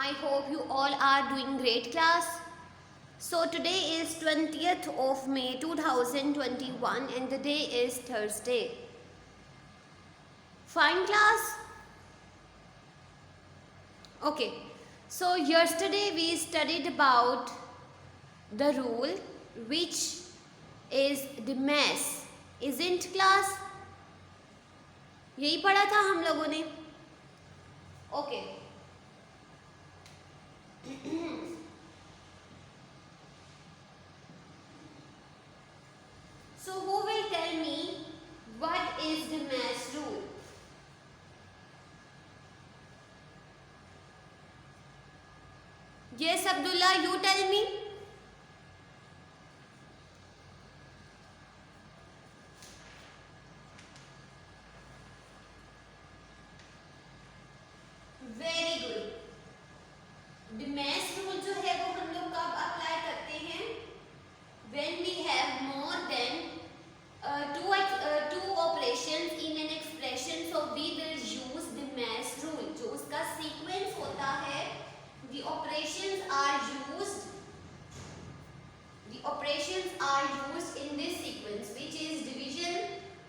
I hope you all are doing great, class. So today is 20th of May 2021 and the day is Thursday. Fine, class? Okay. So yesterday we studied about the rule which is the mass. Isn't, class? यही पढ़ा था हम लोगों ने. Okay. So who will tell me what is the mass rule? Yes, Abdullah, you tell me. Very good. The mass rule जो है वो हम लोग कब अप्लाई करते हैं? When we have more than two operations in an expression, so we will use the mass rule. जो उसका sequence होता है, the operations are used in this sequence, which is division,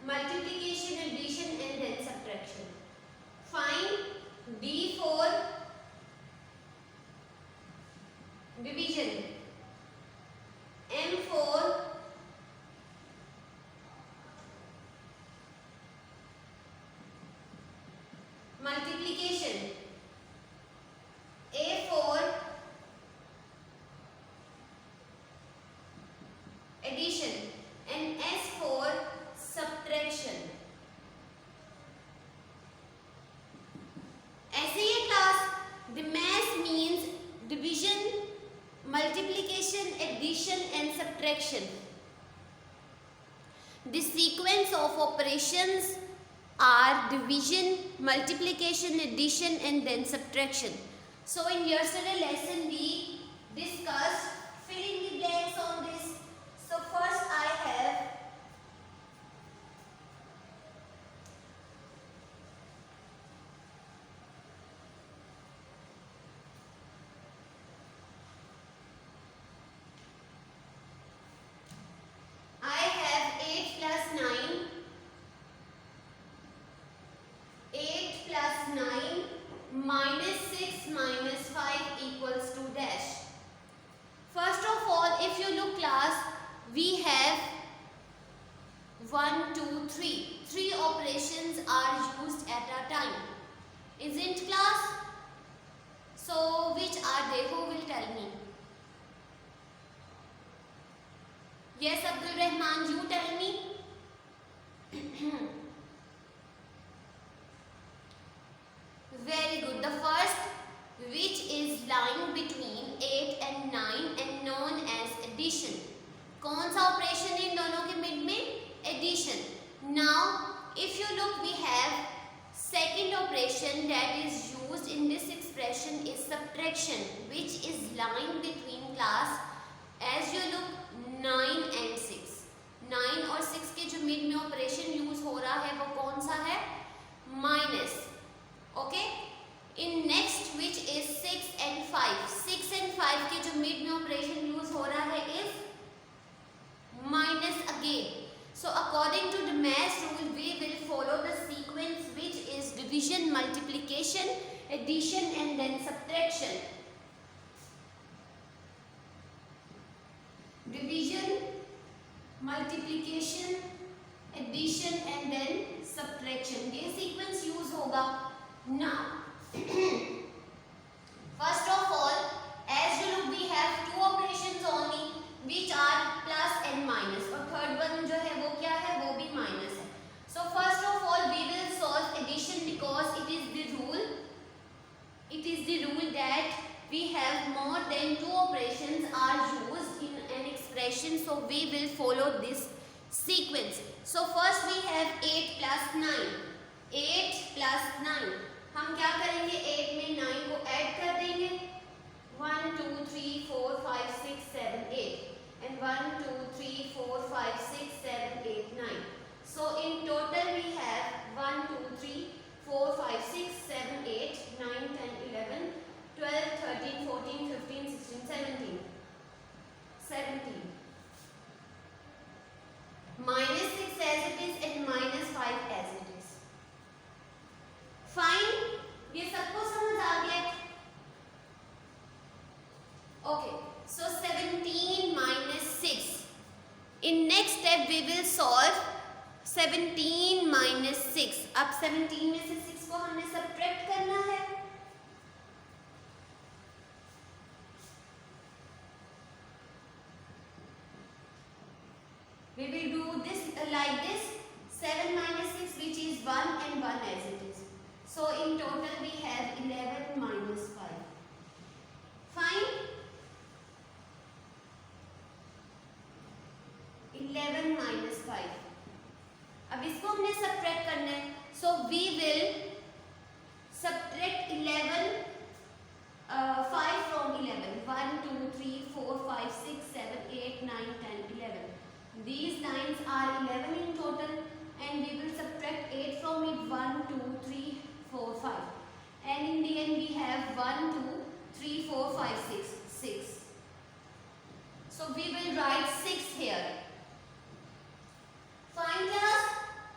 multiplication, addition, and then subtraction. Find D for division, M for multiplication, A for addition, and S for subtraction. ऐसे ही class, the mass means division, multiplication, addition and subtraction. The sequence of operations are division, multiplication, addition and then subtraction. So in yesterday's lesson we discussed filling the blanks on this. So first I have minus 6 minus 5 equals to dash. First of all, if you look class, we have 1, 2, 3. 3 operations are used at a time. Isn't, class? So which are they? Who will tell me? Yes, Abdul Rahman, you tell me. Very good. The first, which is lying between 8 and 9 and known as addition. कौन सा operation है इन दोनों के mid में? Addition. Now, if you look, we have second operation that is used in this expression is subtraction, which is lying between class. As you look, 9 and 6. 9 और 6 के जो mid में ऑपरेशन यूज हो रहा है वो कौन सा है? Minus. Okay. In next, which is 6 and 5. 6 and 5 के जो मिड में ऑपरेशन यूज हो रहा है is minus again. So according to the mass rule, we will follow the sequence which is division, multiplication, addition and then subtraction. Division, multiplication, addition and then subtraction. ये sequence use होगा. Now, first of all, as you look, we have two operations only, which are plus and minus. और third one जो है वो क्या है? वो भी minus है. So first of all, we will solve addition because it is the rule. It is the rule that we have more than two operations are used in an expression. So we will follow this sequence. So first we have 8 plus 9. 8 plus 9. हम क्या करेंगे? 8 में 9 को add कर देंगे. 1, 2, 3, 4, 5, 6, 7, 8 and 1, 2, 3, 4, 5, 6, 7, 8, 9. So in total we have 1, 2, 3, 4, 5, 6, 7, 8, 9, 10, 11, 12, 13, 17 में से 6 को हमने सब्ट्रैक्ट करना है। We will do this like this, 7 minus 6, which is 1 and 1 as it is. So in total we have 11 minus 5. Fine. 11 minus 5. अब इसको हमने सब्ट्रैक्ट करना है. So we will subtract 11 5 from 11. 1 2 3 4 5 6 7 8 9 10 11. These lines are 11 in total, and we will subtract 8 from it. 1 2 3 4 5, and in the end we have 1 2 3 4 5 6. So we will write 6 here. Fine class.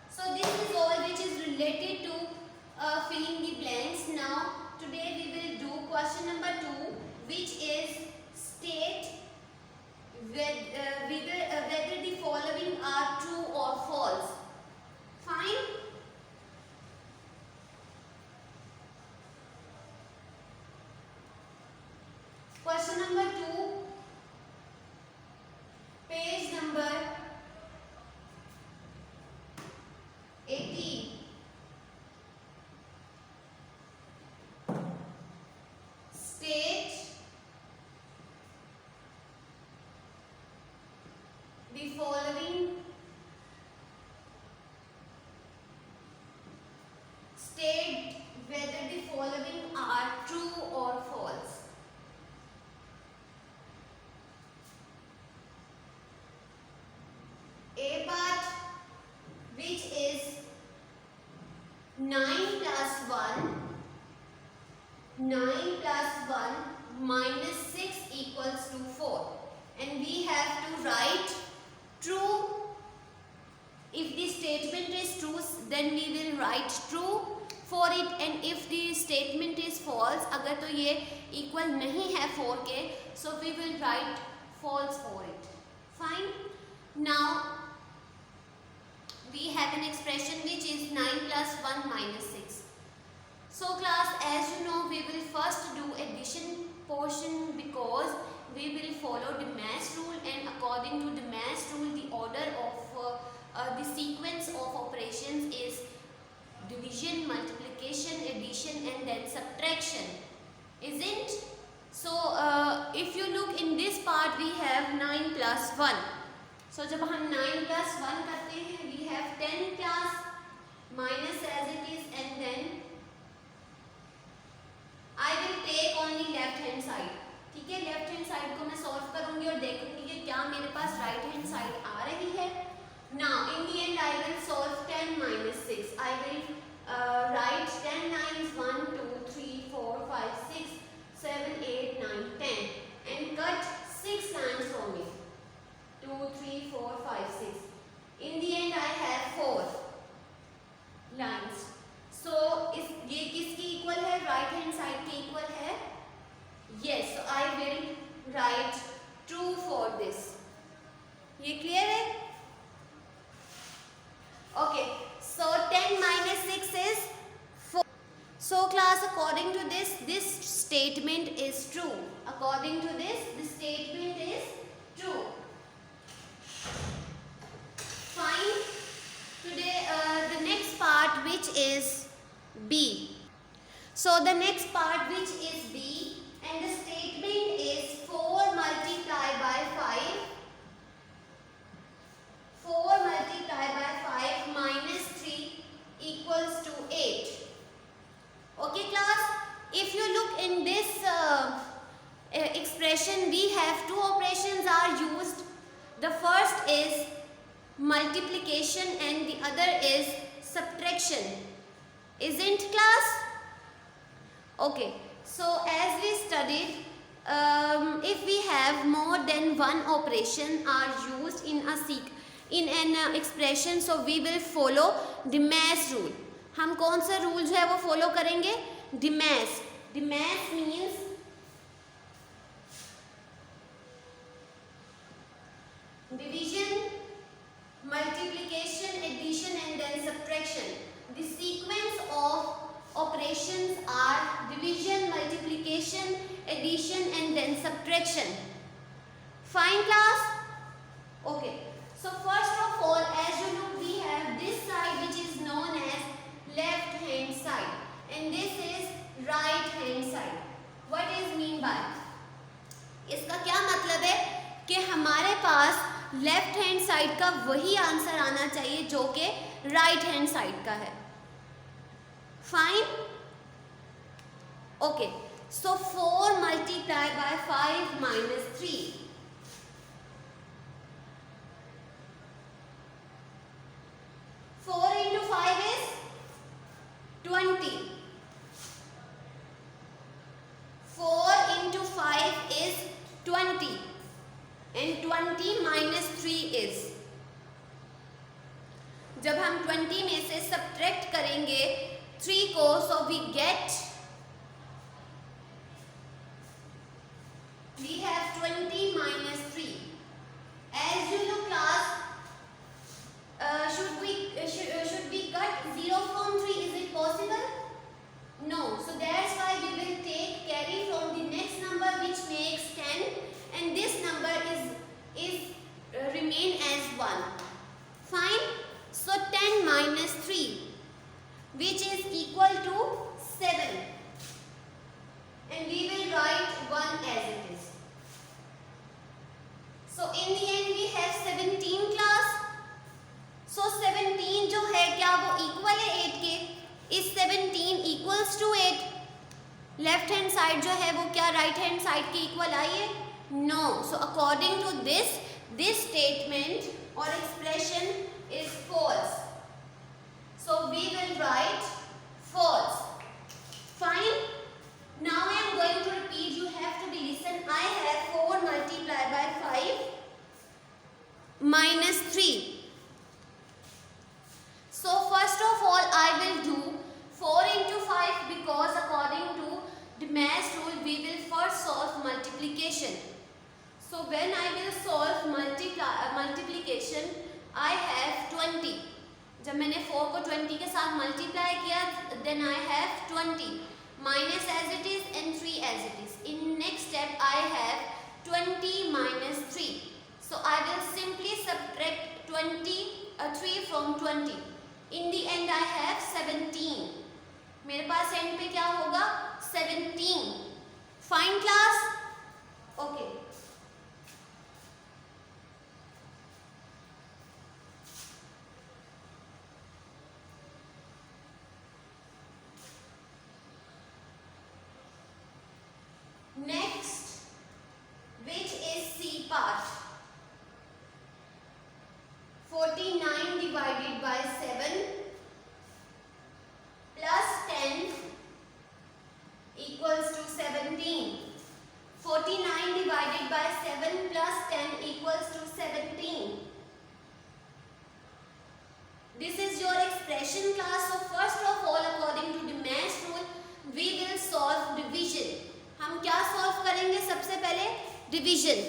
So this is all which is related to filling the blanks. Now today we will do question number 2, which is state whether the following are true or false. Fine. Question number 2, page number 18. State the following. State whether the following are true or false. A part, which is 9 plus 1, 9 plus 1 minus 6 equals to 4, and we have to write true. If the statement is true, then we will write true for it, and if the statement is false, अगर तो ये equal नहीं है 4 के, so we will write false for it. Fine. Now we have an expression which is 9 plus 1 minus 6. So class, as you know, we will first do addition portion because we will follow the mass rule, and according to the mass rule, the order of the sequence of operations is division, multiplication, addition, and then subtraction, isn't? So if you look in this part, we have 9 plus 1. So जब हम 9 plus 1 करते हैं, we have 10 class minus as it is, and then I will take only left hand side. ठीक है, left hand side को मैं solve करूंगी और देखूंगी कि क्या मेरे पास राइट हैंड साइड आ रही है. Now in the end I will solve 10 minus 6. I will write 10 nines 1 2 3 4 5 6 7 8 9 10 and cut 6 lines from it. 2 3 4 5 6. In the end I have 4 lines. So इस ये किसकी इक्वल है? राइट हैंड साइड की equal है. Yes, so I will write true for this. ये clear है? Okay, so 10 minus 6 is 4. So class, according to this statement is true. According to this statement is true. Fine. Today the next part, which is B. So the next part, which is B, and the statement is 4 multiplied by 5. 4 multiplied by 5 minus 3 equals to 8. Okay class, if you look in this expression, we have two operations are used. The first is multiplication and the other is subtraction, isn't class? Okay, so as we studied, if we have more than one operation are used in an expression, so we will follow the mass rule. हम कौन सा rule जो है वो follow करेंगे? The mass. The mass means division, multiplication, addition, and then subtraction. The sequence of operations are division, multiplication, addition and then subtraction. Fine class? Okay. So first of all, as you look, we have this side which is known as left hand side and this is right hand side. What is mean by? इसका क्या मतलब है कि हमारे पास left hand side का वही answer आना चाहिए जो कि राइट हैंड साइड का है. Fine. Okay. So 4 multiply by 5 minus 3. 4 into 5 is 20. 4 into 5 is 20 and 20 minus 3 is, जब हम 20 में से सब्ट्रैक्ट करेंगे 3 को, so we have 20 minus 3. As you look class, should we cut 0 from 3? Is it possible? No. So that's why we will take carry from the next number which makes 10 and this number is remain as 1. Fine. So 10 minus 3 which is equal to 7 and we will write 1 as it is. So in the end we have 17 class. So 17 जो है क्या वो equal है 8 के? इस 17 equals to 8. Left hand side जो है वो क्या राइट हैंड साइड के इक्वल आई है? No. So according to this statement और expression is false. So we will write false. Fine. Now I am going to repeat. You have to be listen. I have 4 multiply by 5 minus 3. So first of all I will do 4 into 5 because according to the mass rule we will first solve multiplication. So when I will solve multiplication I have 20. जब मैंने 4 को 20 के साथ multiply किया then I have 20 minus as it is and 3 as it is. In next step I have 20 minus 3. So I will simply subtract 3 from 20. In the end I have 17. मेरे पास and पे क्या होगा? 17. Fine class? Okay. Next, which is C part. 49 divided by 7 plus 10 equals to 17. 49 divided by 7 plus 10 equals to 17. This is your expression class. So first of all according to the mass rule we will solve division. हम क्या solve करेंगे? सबसे पहले division.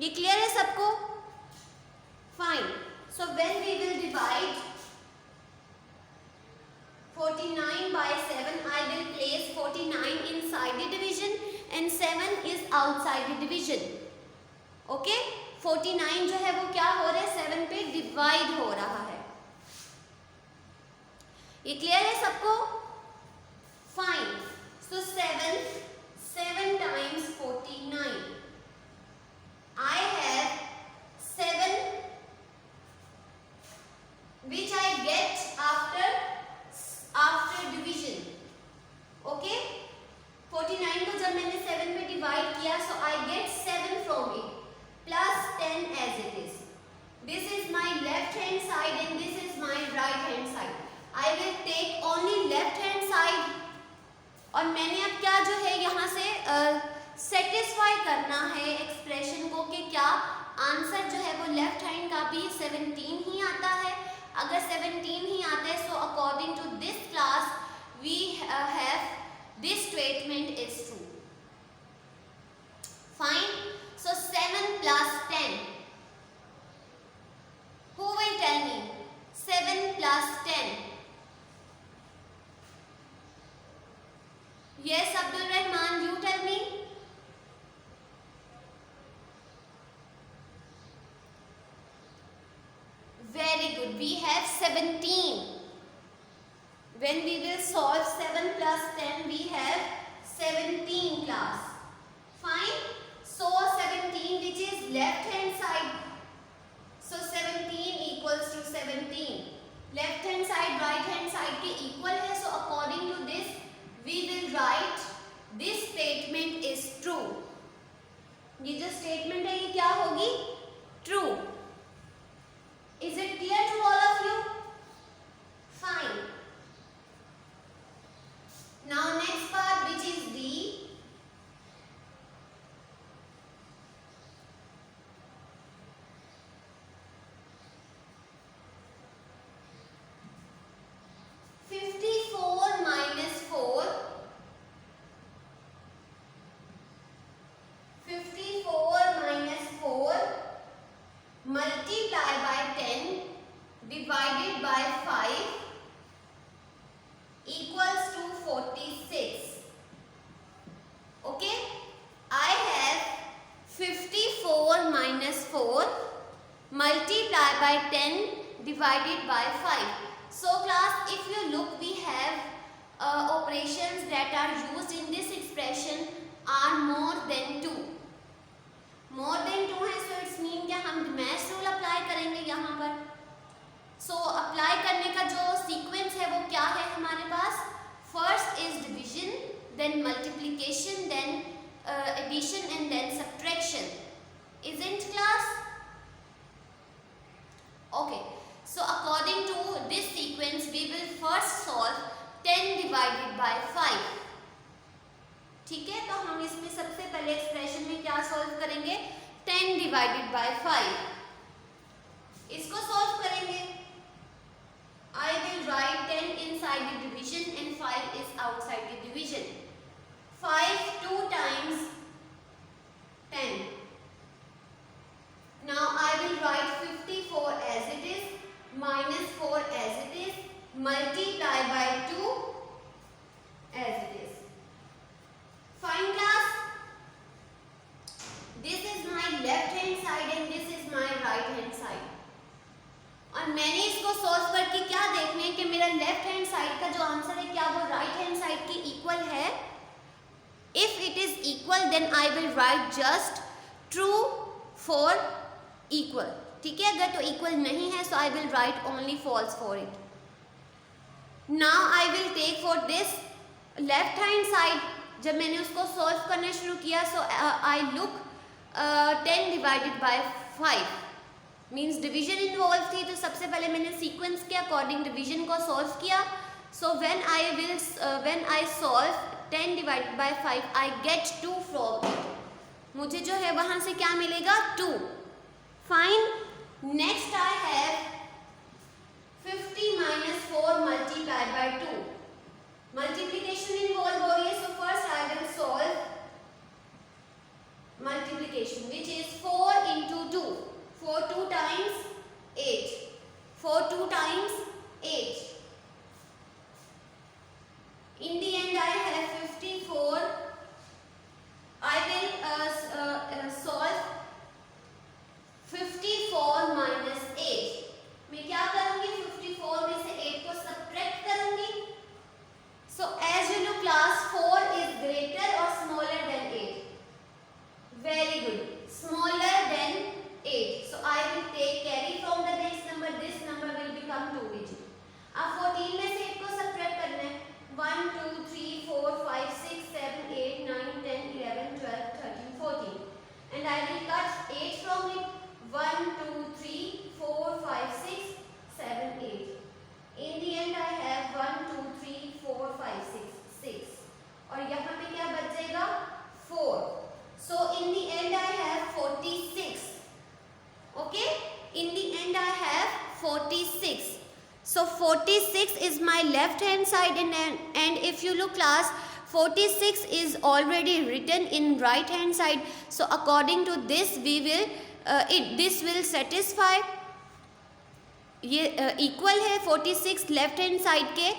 ये clear है सबको? Fine. So when we will divide 49 by 7, I will place 49 inside the division and 7 is outside the division. Okay? 49 जो है वो क्या हो रहा है? 7 पे डिवाइड हो रहा है. ये क्लियर है सबको? Fine. So 7 times 49. I have 7 which I get after division. Okay? 49 को जब मैंने 7 पे डिवाइड किया so I get 7 from it plus 10 as it is. This is my left hand side and this is my right hand side. I will take only left hand side और मैंने अब क्या जो है यहाँ से सेटिस्फाई करना है एक्सप्रेशन को कि क्या आंसर जो है वो लेफ्ट हैंड का भी 17 ही आता है. अगर 17 ही आता है so according to this class we have this statement is true. Fine. So 7 plus 10. Who will tell me? 7 plus 10. Yes, Abdul Rahman, you tell me. Very good. We have 17. When we will solve 7 plus 10, we have 17 class. Fine. So 17, which is left hand side. So 17 equals to 17. Left hand side, right hand side के equal है. So according to this, we will write this statement is true. ये जो statement है ये क्या होगी? True. Is it clear to all of you? Fine. Now next part, which is D. Multiply by 10 divided by 5 equals to 46. Okay, I have 54 minus 4 multiply by 10 divided by 5. So class, if you look, we have operations that are used in this expression are more than 2. More than 2 है, so it's mean क्या हम mash rule apply करेंगे यहाँ पर. So apply करने का जो sequence है वो क्या है हमारे पास? First is division, then multiplication, then addition and then subtraction. Isn't class? Okay, so according to this sequence we will first solve 10 divided by 5. ठीक है, तो हम इसमें सबसे पहले एक्सप्रेशन में क्या सॉल्व करेंगे? 10 डिवाइडेड बाय 5. इसको सॉल्व करेंगे. I will write 10 inside the division and 5 is outside the division. 5 2 times 10. Now I will write 54 as it is, minus 4 as it is, multiply by 2 as it is. Fine class. This is my left hand side and this is my right hand side. और मैंने इसको solve करके क्या देखना है कि मेरा left hand side का जो आंसर है क्या वो राइट हैंड साइड के इक्वल है. If it is equal then I will write just true for equal. ठीक है, अगर तो इक्वल नहीं है so I will write only false for it. Now I will take for this left hand side. जब मैंने उसको सॉल्व करना शुरू किया so I look 10 divided by 5 means division involve थी. तो सबसे पहले मैंने सीक्वेंस के अकॉर्डिंग डिवीजन को सॉल्व किया. So when I solve 10 divided by 5 I get 2 from it. मुझे जो है वहां से क्या मिलेगा? 2. Fine. Next I have 50 minus 4 multiplied by 2. Multiplication involve हो रही है. So first I will solve multiplication which is 4 into 2. 4 2 times 8. 4 2 times 8. In the end I have 54. I will solve 54 minus 8. मैं क्या करूंगी? 54 में से 8 को सब्ट्रैक्ट करूंगी. So as you know class, 4 is greater or smaller than 8? Very good. Smaller than 8. So I will take carry from the next number. This number will become 2 digit. अब 14 में से 8 को सब्ट्रैक्ट करना है. 1 2 3 4 5 6 7 8 9 10 11 12 13 14. And I will cut 8 from it. 1 2 3 4 5 6 7 8. In the end I have 1 2 3 4 5 6 6. और यहाँ पे क्या बच जाएगा? 4. So in the end I have 46. Okay? In the end I have 46. So 46 is my left hand side and if you look class, 46 is already written in right hand side. So according to this we will this will satisfy. ये equal है 46 left hand side के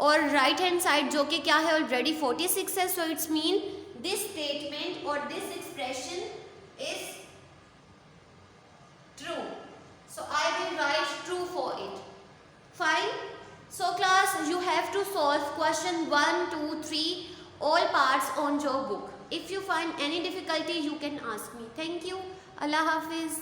और right hand side जो कि क्या है already 46 है. So it's mean this statement और this expression is true. So I will write true for it. Fine. So class, you have to solve question 1, 2, 3 all parts on your book. If you find any difficulty, you can ask me. Thank you. Allah Hafiz.